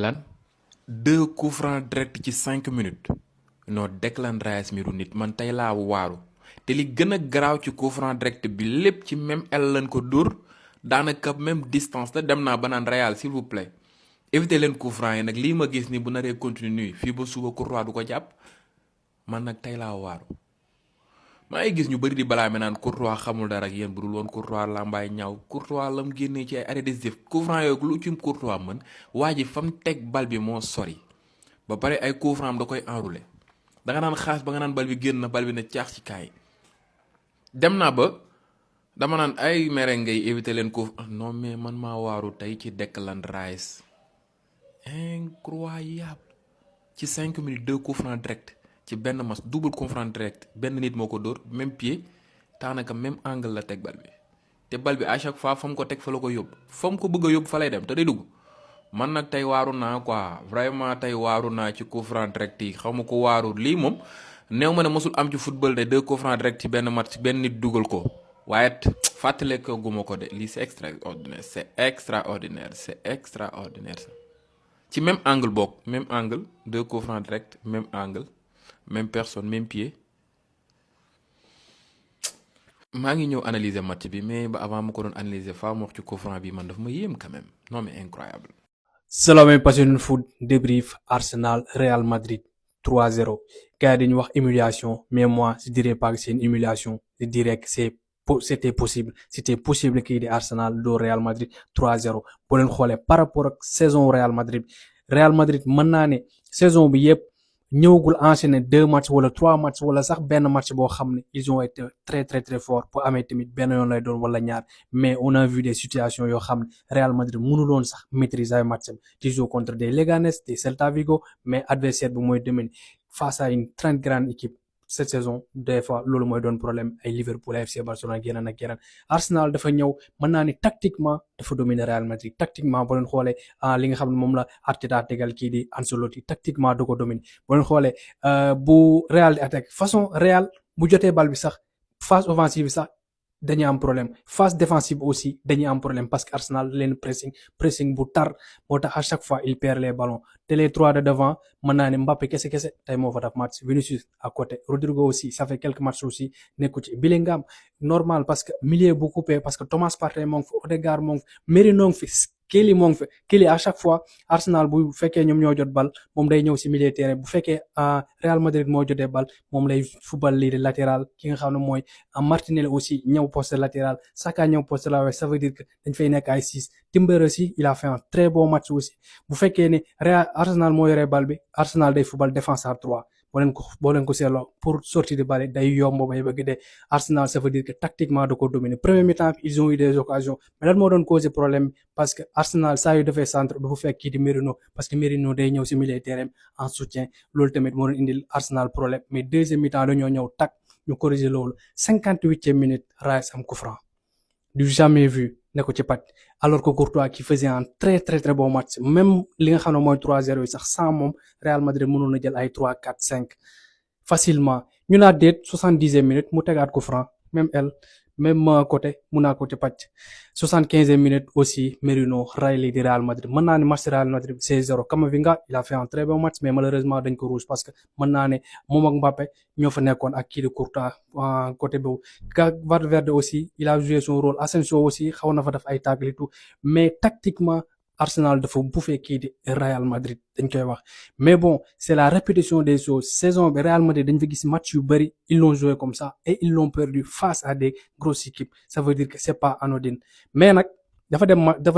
lan 2 coups francs direct ci 5 minutes non Declan Rice mi du nit man tey laa waaru te li gën a garaaw ci coup franc direct bi lépp ci même aile lañ ko dóor daanaka même distance la dem naa ba naan Real s'il vous plaît éviter leen coup franc yi nag lii ma gis ni bu naree continuer fii ba suba Courtois du ko jàpp man nag tey laa waaru maa ngi gis ñu bëri di balaa mi naan Courtois xamul dara ak yéen bu dul woon Courtois làmbaay ñaaw Courtois lam génnee ci ay arrêt décisif coup franc yooyu lu ci Courtois mën waa ji fam teg bal bi moo sori ba pare ay coup franc da koy enroulé da nga naan xaas ba nga naan bal bi génn na bal bi na caax ci kaay dem naa ba dama naan ay mere ngay éviter leen coup non mais man maa waaru tey ci Declan Rice incroyable ci 5 minutes 2 coups francs direct ci benn match double coup franc direct benn nit moo ko dóor même pied daanaka même angle la teg bal bi te bal bi à chaque fois fa mu ko teg fa la ko yóbbu fa mu ko bëgg a yóbbu fa lay dem te day dugg man nag tey waaru naa quoi vraiment tey waaru naa ci coup franc direct yi xaw ma ko waaru lii moom néew ma ne mosul am ci football de 2 coups francs direct ci benn match benn nit dugal ko waaye fàttale ko guma ko de lii c'est extraordinaire c'est extraordinaire ça ci même angle bokk même angle 2 coups francs direct même angle même personne même pied maa ngi ñëw analyser match bi mais ba avant ma ko doon analyser faa ma wax ci coup franc bi man daf ma yéem quand même non mais incroyable. Salam passion foot débrief Arsenal Real Madrid 3-0 gars yi dañuy wax humiliation mais moi je dirais pas que c'est une humiliation je dirais que c'était possible kii di Arsenal do Real Madrid 3-0 boo leen xoolee par rapport ak saison Real Madrid mën naa ne saison bi yëpp ñëwagul enchaîné 2 matchs wala 3 matchs wala sax benn match boo xam ne ils ont été très très très forts pour amee tamit benn yoon lay doon wala ñaar mais on a vu des situations yoo xam ne Real Madrid mënuloon sax maîtriser ay matcham qui joue contre des Leganés des Celta Vigo mais adversaire bi mooy dominer face à une très grande équipe cette saison des fois loolu mooy doon problème ay Liverpool FC Barcelone ak yeneen Arsenal dafa ñëw mën naa ni tactiquement dafa dominer Real Madrid tactiquement boo leen xoolee li nga xam ne moom la Arteta tegal kii di Ancelotti tactiquement da ko dominer boo leen xoolee bu Real di attaque façon Real bu jotee bal bi sax phase offensive bi sax dañuy am problème phase défensive aussi dañuy am problème parce que Arsenal leen pressing bu tar moo tax à chaque fois il perd les ballons te les 3 de devant mën naa ne Mbappé kese tey moo fa def match Vinicius à côté Rodrigo aussi ça fait quelques matchs aussi nekku ci Bellingham normal parce que milieu bu coupé parce que Thomas Partey moo ngi fi Odegaard moo ngi fi Merino ngi fi Kelly moo ngi fi Kelly à chaque fois Arsenal bu fekkee ñoom ñoo jot bal moom day ñëw ci milieu terrain bu fekkee Real Madrid moo jotee bal moom lay football lii de latéral ki nga xam ne mooy Martinelli aussi ñëw poste latéral Saka ñëw poste latéral ça veut dire que dañ fay nekk ay 6 Timber aussi il a fait un très bon match aussi bu fekkee ne Real Arsenal moo yoree bal bi Arsenal day football défense à 3 boo leen ko seetloo pour sortir de balle day yomb bay bëgg de Arsenal ça veut dire que tactiquement da ko dominer premier mi-temps ils ont eu des occasions mais lan moo doon causer problème parce que Arsenal saa yu defee centre du fa fekk kii di Merino parce que Merino day ñëw ci milieu terrain en soutien loolu tamit moo doon indil Arsenal problème mais deuxième mi-temps dañoo ñëw tak ñu corriger loolu 58e minute Rice am coup franc du jamais vu ne ko ci pat alors que Courtois qui faisait un très très très bon match même li nga xam ne mooy 3-0 yi sax sans moom Real Madrid mënoon na jël ay 3-4-5 facilement ñu naa déet 70e minute mu tegaat coup franc même côté mun naa ko ci pàcc 75e minute aussi Merino Riley di Real Madrid mën naa ne match Real Madrid 6-0 Camavinga il a fait un très bon match mais malheureusement dañ ko rouge parce que mën naa ne moom ak Mbappé ñoo fa nekkoon ak kii di Courtois côté boobu Valverde aussi il a joué son rôle Asensio aussi xaw na fa def ay tacle et tout mais tactiquement Arsenal dafa bouffé kii di Real Madrid dañ koy wax mais bon c'est la répétition des choses saison bi Real Madrid dañ fa gis match yu bari ils l'ont joué comme ça et ils l'ont perdu face à des grosses équipes ça veut dire que c'est pas anodin mais nag dafa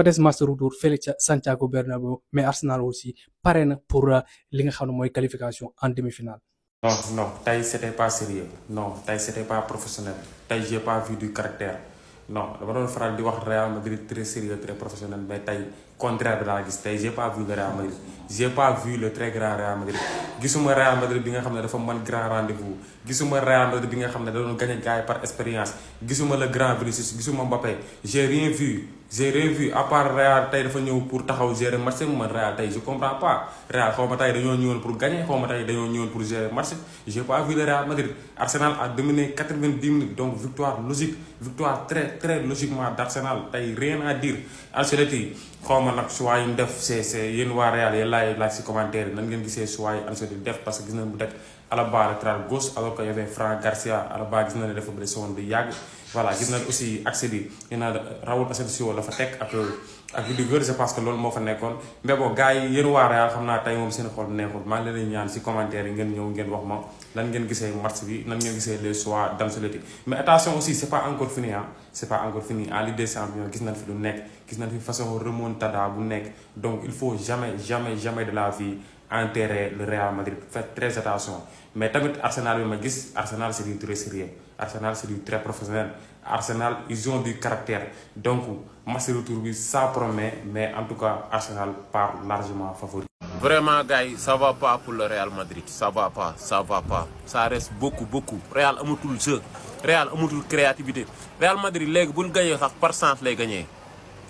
des match retour fële ca Santiago Bernabéu mais Arsenal aussi pare na pour li nga xam ne mooy qualification en demi-finale. Non, tey c'était pas sérieux non tey c'était pas professionnel tey j'ai pas vu du caractère non dama doon faral di wax Real Madrid très sérieux très professionnel mais tey contraire bi laa gis tey j'ai pas vu le Real Madrid j'ai pas vu le très grand Real Madrid gisuma Real Madrid bi nga xam ne dafa mën grand rendez-vous gisuma Real Madrid bi nga xam ne da doon gagner gars yi par expérience gisuma le grand Vinicius gisuma Mbappé j'ai rien vu j'ai rien vu à part Real tey dafa ñëw pour taxaw gérer match bi man Real tey je comprends pas Real xaw ma tey dañoo ñëwoon pour gagner xaw ma tey dañoo ñëwoon pour gérer match j'ai pas vu le Real Madrid. Arsenal a dominé 90 minutes donc victoire logique victoire très très logiquement d'Arsenal tey rien à dire. Ancelotti xaw ma nag choix yi mu def c'est yéen waa Real yéen laay laaj si commentaire yi nan ngeen gisee choix yi Ancelotti def parce que gis nañ bu teg Alaba latéral gauche alors que y avait Fran Garcia Alaba gis na ne dafa blessé woon bi yàgg. voilà gis nañ aussi accès bi yéen a Raúl Asensio la fa teg ak Rudiger je pense que loolu moo fa nekkoon mais bon gars yi yéen waa Real xam naa tey moom seen xol neexul maa ngi leen ñaan si commentaire yi ngeen ñëw ngeen wax ma lan ngeen gisee match bi nan ngeen gisee les choix d'Ancelotti mais attention aussi c'est pas encore fini ah c'est pas encore fini en Ligue des Champions gis nañ fi lu nekk gis nañ fi façon remontada bu nekk donc il faut jamais de la vie enterrer le Real Madrid faites très attention mais tamit Arsenal bi ma gis Arsenal c'est du très sérieux Arsenal c'est du très professionnel Arsenal ils ont du caractère donc match retour bi ça promet mais en tout cas Arsenal part largement favori. Vraiment gars yi ça va pas pour le Real Madrid ça va pas ça reste beaucoup Real amatul jeu Real amatul créativité Real Madrid léegi buñ gagné sax par chance lay gagné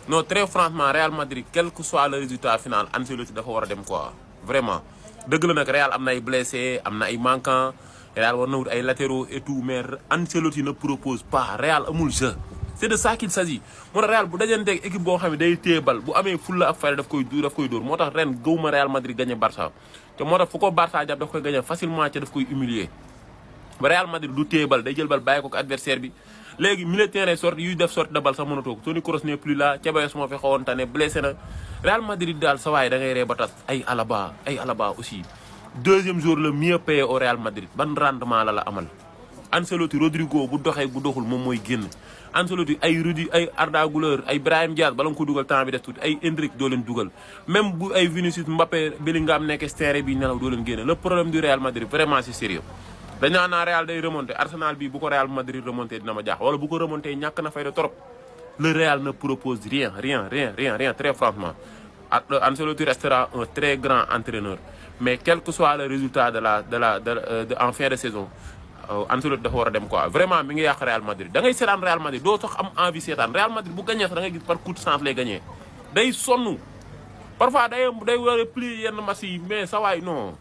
non très franchement Real Madrid quel que soit le résultat final Ancelotti dafa war a dem quoi vraiment dëgg la nag Real am na ay blessés am na ay manquants Real war na wut ay latéraux et tout mais Ancelotti ne propose pas Real amul jeu c'est de ça qu'il s'agit moo tax Real bu dajanteeg équipe boo xam ne day téye bal bu amee fulla ak fayda daf koy dóor moo tax ren gëwuma Real Madrid gagné Barça te moo tax fu ko Barça jàpp daf koy gagné facilement ca daf koy humilier ba Real Madrid du téye bal day jël bal bàyyi ko adversaire bi léegi milieu de terrain sorti yuy def sorti de bal sax mënatoo ko Toni Kroos n'est plus là Ceballos moo fi xawoon tane blessé na Real Madrid daal sa waay da ngay ree ba tas ay Alaba aussi deuxième jour le mieux payé au Real Madrid ban rendement la amal Ancelotti Rodrigo bu doxee bu doxul moom mooy génn Ancelotti ay Arda Güler ay Brahim Diaz bala nga ko dugal temps bi def tuuti ay Endrick doo leen dugal même bu ay Vinicius Mbappé Bellingham nekk terrain bi nelaw doo leen génne le problème du Real Madrid vraiment c'est sérieux dañaa naa Real day remonté Arsenal bi bu ko Real Madrid remonté dina ma jaax wala bu ko remonté ñàkk na fayda trop le Real ne propose rien très franchement Ancelotti restera un très grand entraîneur mais quel que soit le résultat en fin de saison Ancelotti dafa war a dem quoi vraiment mi ngi yàq Real Madrid da ngay seetaan Real Madrid doo sax am envie seetaan Real Madrid bu gagné sax da ngay gis par coup de chance lay gagné day sonn parfois day war a plier yenn match yi mais sa waay non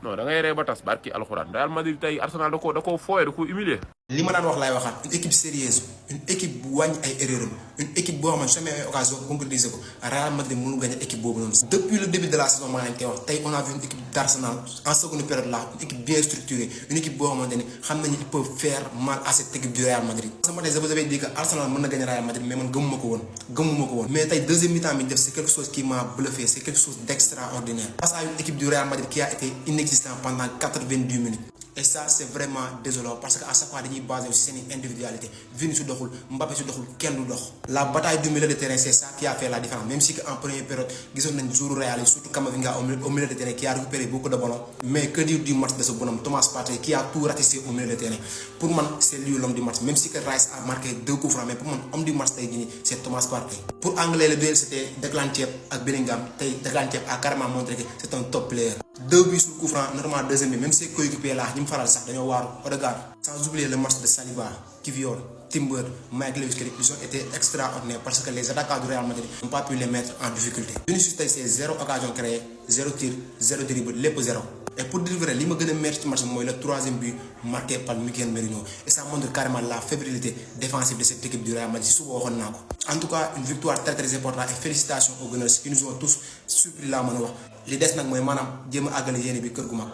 da ngay ree ba tas barki alxuraan Real Madrid tey Arsenal da koo fooyee da koo humilier. li ma daan wax laay waxaat une équipe sérieuse une équipe bu wàññi ay erreur une équipe boo xamante jamais ay occasion concrétiser ko Real Madrid mënu gagner équipe boobu noonu. depuis le début de la saison maa ngi koy wax tey on a vu une équipe d'Arsenal en seconde période là une équipe bien structurée une équipe boo xamante ni xam nañu ils peuvent faire mal à cette équipe du Real Madrid. ce matin je vous avais dit que Arsenal mën na gagner Real Madrid mais man gëmuma ko woon mais tey deuxième mi-temps bi def c'est quelque chose qui m'a bluffé c'est quelque chose d'extraordinaire face à une équipe du Real Madrid qui a été inexistante pendant 90 minutes. et ça c'est vraiment désolant parce que à chaque fois dañuy basé aussi seen individualité Vini su doxul Mbappé su doxul kenn du dox. la bataille du milieu de terrain c'est ça qui a fait la différence même si que en première période gisoon nañ jour Real yi surtout Camavinga au milieu de terrain qui a récupéré beaucoup de ballons mais que dire du match de ce bonhomme Thomas Partey qui a tout ratissé au milieu de terrain pour man c'est lui l'homme du match même si que Rice a marqué 2 coups francs mais pour man homme du match tey jii c'est Thomas Partey. pour anglais le duel c'était Declan Thiep ak Bellingham tey Declan Thiep a carrément montré que c'est un top player. 2 buts sur coup franc normalement deuxième bi même ses coéquipiers là ñi mu faral sax dañoo waaru Odegaard sans oublier le match de Saliba Kivior Timber Mike Lewis Kelly ils ont été extraordinaires parce que les attaquants du Real Madrid n'ont pas pu les mettre en difficulté. Vinicius tey c'est 0 occasion créée 0 tir 0 dribble lépp 0 et pour dire vrai li ma gën a metti ci match mooy le 3e but marqué par Mikel Merino et ça montre carrément la fébrilité défensive de cette équipe du Real Madrid si suba waxoon naa ko. en tout cas une victoire très très importante et félicitations aux Gunners qui nous ont tous surpris laa mën a wax li des nag mooy maanaam jéem a àggale yéene bi kër gu mag.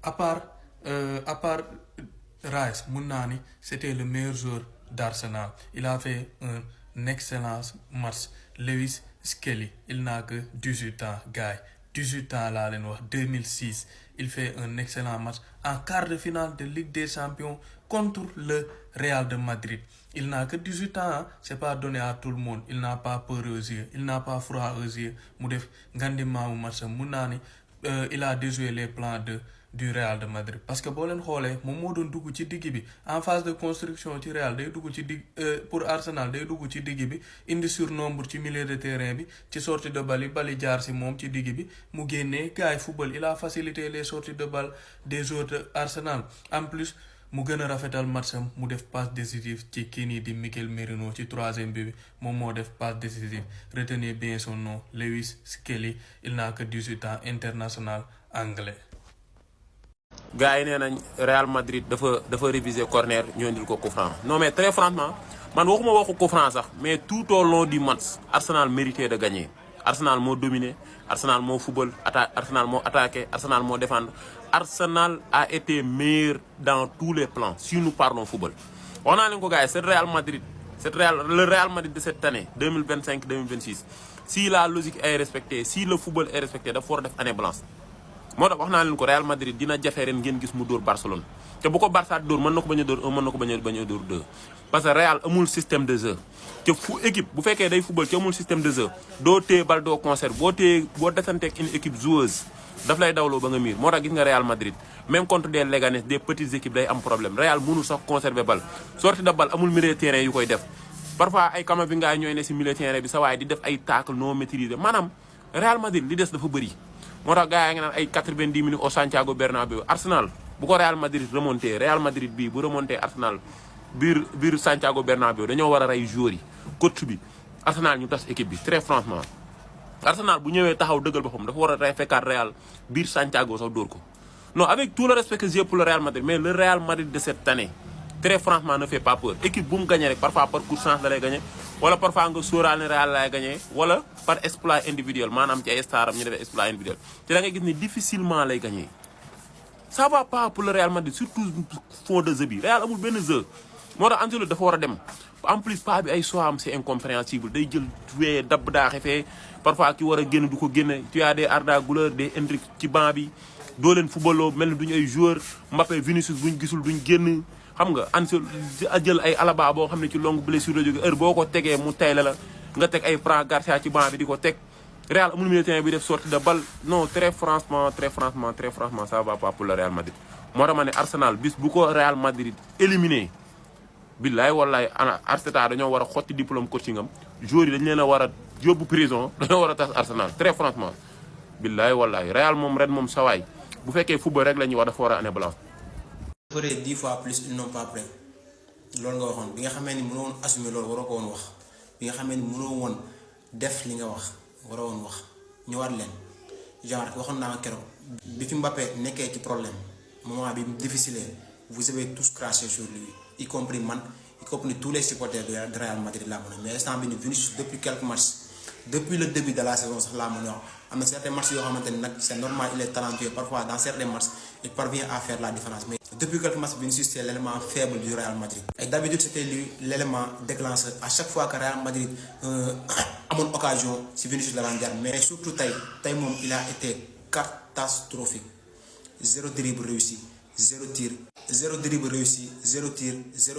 à part Rice mun naa ni c'était le meilleur joueur d'Arsenal il a fait un excellent match. Lewis Kelly il n'a que 18 ans gars 18 ans laa leen wax 2006 il fait un excellent match en quart de finale de Ligue des Champions contre le Real de Madrid. Il n'a que 18 ans c'est pas donné à tout le monde il n'a pas peur aux yeux il n'a pas froid aux yeux mu def ngandiment mu match mun naa ni il a déjoué les plans du Real de Madrid parce que boo leen xoolee moom moo doon dugg ci digg bi en phase de construction ci Real day dugg ci digg pour Arsenal day dugg ci digg bi indi surnombre ci milieu de terrain bi ci sortie de balle yi bali jaar si moom ci digg bi mu génnee gars yi football il a facilité les sorties de balle des joueurs de Arsenal en plus mu gën a rafetal matcham mu def passe décisive ci kii nii di Mikel Merino ci 3e bi moom moo def passe décisive. Retenez bien son nom, Lewis Skelly. Il n'a que 18 ans, international anglais. gars yi nee nañ Real Madrid dafa réviser corner ñu indil ko coup franc non mais très franchement man waxuma waxu coup franc sax mais tout au long du match Arsenal méritait de gagner. Arsenal moo dominé Arsenal moo football Arsenal moo attaqué Arsenal moo défendre Arsenal a été meilleur dans tous les plans si nous parlons football. wax naa leen ko gars yi le Real Madrid de cette année 2025-2026 si la logique est respectée si le football est respecté dafa war a def année blanche. moo tax wax naa leen ko Real Madrid dina jafe ren ngeen gis mu dóor Barcelone te bu ko Barça dóor mën na ko bañ a dóor 1 mën na ko bañ a dóor 2 parce que Real amul système de jeu te équipe bu fekkee day football ci amul système de jeu doo téye bal doo conserve boo desanteeg une équipe joueuse daf lay dawloo ba nga miir moo tax gis nga Real Madrid même contre des Leganés des petites équipes day am problème Real mënul sax conserver bal sortie de bal amul milieu terrain yu koy def parfois ay Camavinga ñooy ne si milieu terrain bi sa waay di def ay tacle non maîtrisé maanaam Real Madrid li des dafa bëri. moo tax gars yi nga naan ay 90 minutes au Santiago Bernabéu Arsenal bu ko Real Madrid remonté Real Madrid bii bu remonté Arsenal biir Santiago Bernabéu dañoo war a rey joueurs yi coach bi Arsenal ñu tas équipe bi très franchement. Arsenal bu ñëwee taxaw dëggal boppam dafa war a rey fekkaat Real biir Santiago sax dóor ko non avec tout le respect que j'ai pour le Real Madrid mais le Real Madrid de cette année très franchement ne fait pas peur équipe bu mu gagné rek parfois par coup de chance la lay gagné. wala parfois nga sóoraal ne Real lay gagné wala par exploit individuel maanaam ci ay staram ñu defee exploit individuel te da ngay gis ni difficilement lay gagné. ça va pas pour le Real Madrid surtout fond de jeu bi Real amul benn jeu moo tax Ancelotti dafa war a dem en plus pas bi ay choix am c'est incompréhensible day jël wee dabb daaxe fee parfois ki war a génn du ko génne tu as des Arda Güler des Endrick ci banc bi doo leen footballoo mel ni duñu ay joueurs Mbappé Vinicius buñ gisul duñ génn. xam nga Ancelotti jël ay Alaba boo xam ne ci longue blessure la jóge heure boo ko tegee mu tayle la nga teg ay Fran Garcia ci banc bi di ko teg Real amul milieu terrain bi def sortie de balle non très franchement ça va pas pour le Real Madrid. moo tax ma ne Arsenal bis bu ko Real Madrid éliminé billaay wallaay Arteta dañoo war a xotti diplôme coaching am joueurs yi dañu leen a war a yóbbu prison dañoo war a tas Arsenal très franchement billaay wallaay Real moom ren moom sawaay bu fekkee football rek la ñuy wax dafa war a année blanche. ferait 10 fois plus ils n'ont pas prêt loolu nga waxoon bi nga xamee ni mënoo woon assumer loolu waroo ko woon wax bi nga xamee ni mënoo woon def li nga wax waroo woon wax ñëwaat leen genre waxoon naa keroog bi fi Mbappé nekkee ci problème moment bi difficile vous avez tous craché sur lui y compris man y compris tous les supporters de Real Madrid laa mën a mais instant bi ni Vinicius depuis quelques matchs depuis le début de la saison sax laa mën a wax am na certains matchs yoo xamante ni nag c'est normal il est talentueux parfois dans certains matchs il parvient à faire la différence mais depuis quelques matchs Vinicius c'est l'élément faible du Real Madrid et d'habitude c'était lui l'élément déclencheur à chaque fois que Real Madrid amoon occasion si Vinicius la daan jar mais surtout tey moom il a été catastrophique 0 dribble réussi 0 tir 0 dribble réussi 0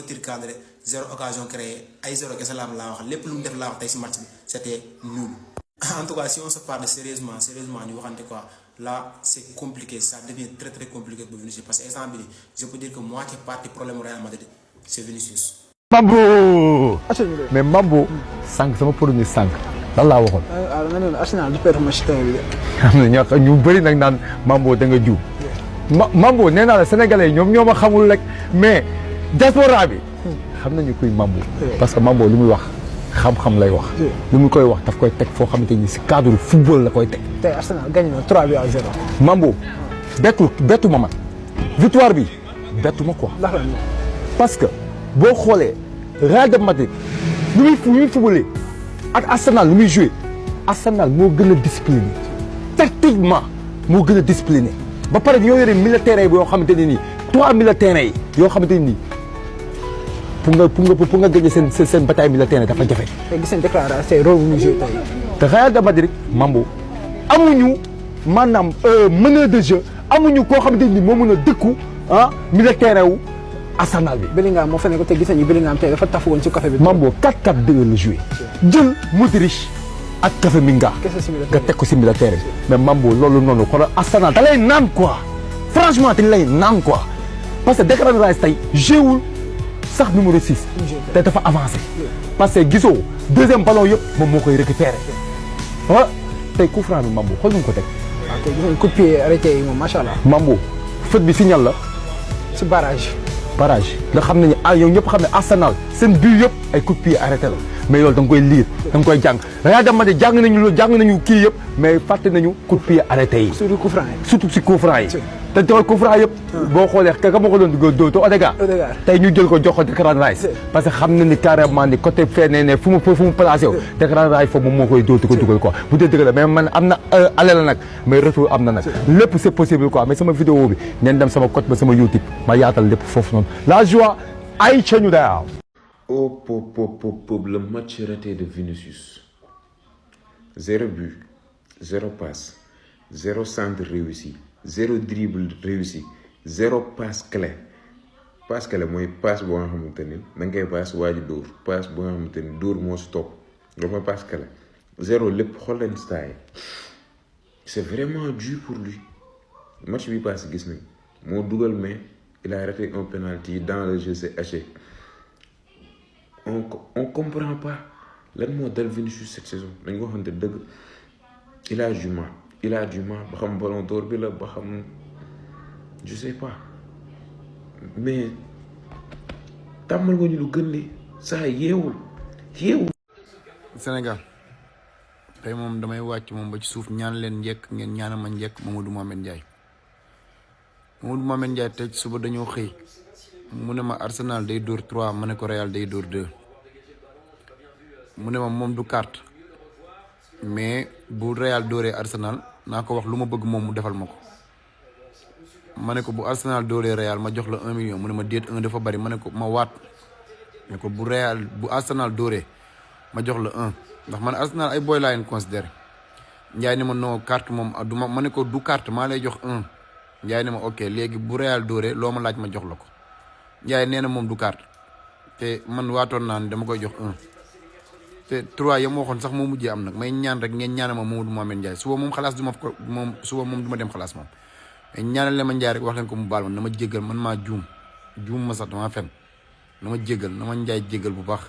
tir cadré 0 occasion créée ay 0 kese laa wax lépp lu mu def laa wax tey si match bi c'était nul. En tout cas si on se parle sérieusement ñu waxante quoi là c'est compliqué ça devient très très compliqué pour Vinicius parce que instant bi je peux dire que moitié partie problème Real Madrid c'est Vinicius. Mambo mais Mambo sànq sama produit sànq lan laa waxoon. nga ne Arsenal du perte match tey bi de. xam nga ñu bëri nag naan Mambo da nga juum Mambo nee naa la sénégalais ñoom ñoo ma xamul rek mais diaspora bi xam nañu kuy Mambo. parce que Mambo lu muy wax xam-xam lay wax. lu muy koy wax daf koy teg foo xamante ni si cadre football la koy teg. tey Arsenal gagné na 3-0. Mambo bettu ma man victoire bi bettu ma quoi. ndax la parce que boo xoolee Real de Madrid lu muy footballé ak Arsenal lu muy joué Arsenal moo gën a discipliné tactiquement moo gën a discipliné ba pare ñoo yore milieu terrain yi yoo xamante ne nii 3 milieu terrain yi yoo xamante ne nii pour nga gagner seen bataille milieu terrain dafa jafe. te gis nañ déclaration rôle bu muy joué tey. te Real de Madrid Mambo amuñu maanaam meneur de jeu amuñu koo xamante ni moo mën a dëkku milieu terrain wu Arsenal bi. Bellingham moo fa nekk te gis nañu Bellingham tey dafa tafu woon ci café bi. Mambo 4-4-2 la joué jël Modric ak Camavinga nga teg ko si milieu terrain mais Mambo loolu noonu xoolal Arsenal da lay naan quoi franchement dañ lay naan quoi parce que Declan Rice tey jéewul sax numéro 6 te dafa avancé parce que gisoo deuxième ballon yëpp moom moo koy récupéré ah tey coup franc bi Mambo xool nu mu ko teg. waaw tey gis nañu coup de pied arrêté yi moom macha allah. Mambo fët bi signal la. si barrage. barrage nga xam ne yow ñëpp xam ne Arsenal seen but yëpp ay coup de pied arrêté la mais yow da nga koy lire da nga koy jàng Real de Madrid jàng nañu kii yëpp mais fàtte nañu coup de pied arrêté yi. surtout coup franc yi. surtout si coup franc yi. te tey coup franc yëpp. boo xoolee ka ma ko doon dóor te Odegaard. tey ñu jël ko jox ko Declan Rice. parce que xam na ni carrément ni côté fee ne fu mu placé wu. Declan Rice foofu moom moo koy dóor ko dugal quoi bu dee dëgg la mais man am na ale la nag mais retour am na nag. lépp c'est possible quoi mais sama vidéo bi ngeen dem sama côté ba sama YouTube ma yaatal lépp foofu noonu la joie ay ca ñu daaw. Oh, pop, le match raté de Vinicius. 0 but, 0 passe, 0 centre réussi, 0 dribble réussi, 0 passe clé. Passe clé, moi, passe bon à Hamilton. N'a passe wadi d'or. Passe bon à Hamilton. D'or, moi, stop. Donc, moi, passe clé. 0 le Hollenstein. C'est vraiment dur pour lui. Le match lui passe, Gisney. Mon double mais il a raté un penalty dans le jeu, c'est haché. On comprend pas lan moo dal Vinicius cette saison dañ ko xamante dëgg il a du mal ba xam ballon d'or bi la ba xam je sais pas mais tàmmal nga ñu lu gën li saa yeewul. Sénégal tey moom damay wàcc moom ba ci suuf ñaan leen njëkk ngeen ñaanal ma njëkk Mamadou Mohamed Ndiaye tey suba dañoo xëy mu ne ma Arsenal day dóor 3 ma ne ko Real day dóor 2 mu ne ma moom du carte mais bu Real dóoree Arsenal naa ko wax lu ma bëgg moom mu defal ma ko ma ne ko bu Arsenal dóoree Real ma jox la 1 million mu ne ma déet 1 dafa bari ma ne ko ma waat ne ko bu Arsenal dóoree ma jox la 1 ndax man Arsenal ay boy laa leen considéré Ndiaye ne ma non carte moom du ma ne ko du carte maa lay jox 1 Ndiaye ne ma ok léegi bu Real dóoree loo ma laaj ma jox la ko Ndiaye nee na moom du carte te man waatoon naa ne dama koy jox 1 te 3 yam waxoon sax moo mujjee am nag may ñaan rek ngeen ñaanal ma Mamadou Mohamed Ndiaye suba moom xalaas du ma ko moom suba moom du ma dem xalaas moom mais ñaanal leen ma Ndiaye rek wax leen ko mu baal ma na ma jéggal man maa juum ma sax dama fen na ma jéggal na ma Ndiaye jéggal bu baax